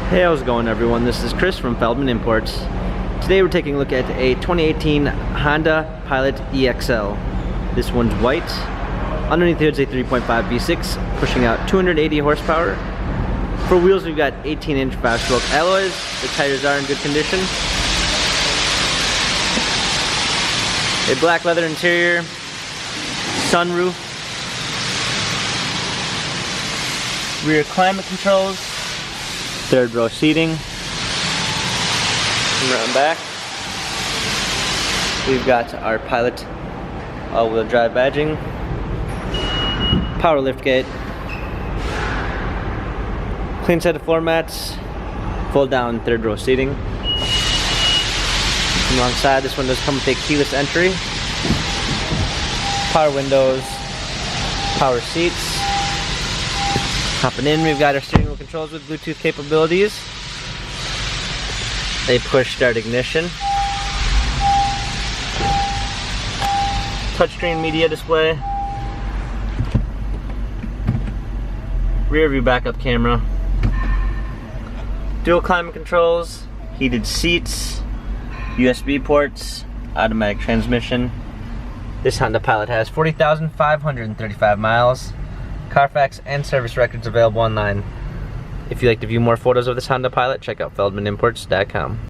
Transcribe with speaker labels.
Speaker 1: Hey, how's it going, everyone? This is Chris from Feldmann Imports. Today we're taking a look at a 2018 Honda Pilot EXL. This one's white. Underneath here is a 3.5 V6 pushing out 280 horsepower. For wheels we've got 18-inch 5-stroke alloys. The tires are in good condition. A black leather interior, sunroof, rear climate controls, third row seating. Around back, we've got our Pilot all-wheel drive badging, power liftgate, clean set of floor mats, fold down third row seating. Alongside, this one does come with a keyless entry, power windows, power seats. Hopping in, we've got our steering wheel controls with Bluetooth capabilities, a push start ignition, touchscreen media display, rear view backup camera, dual climate controls, heated seats, USB ports, automatic transmission. This Honda Pilot has 40,535 miles. Carfax and service records available online. If you'd like to view more photos of this Honda Pilot, check out feldmanimports.com.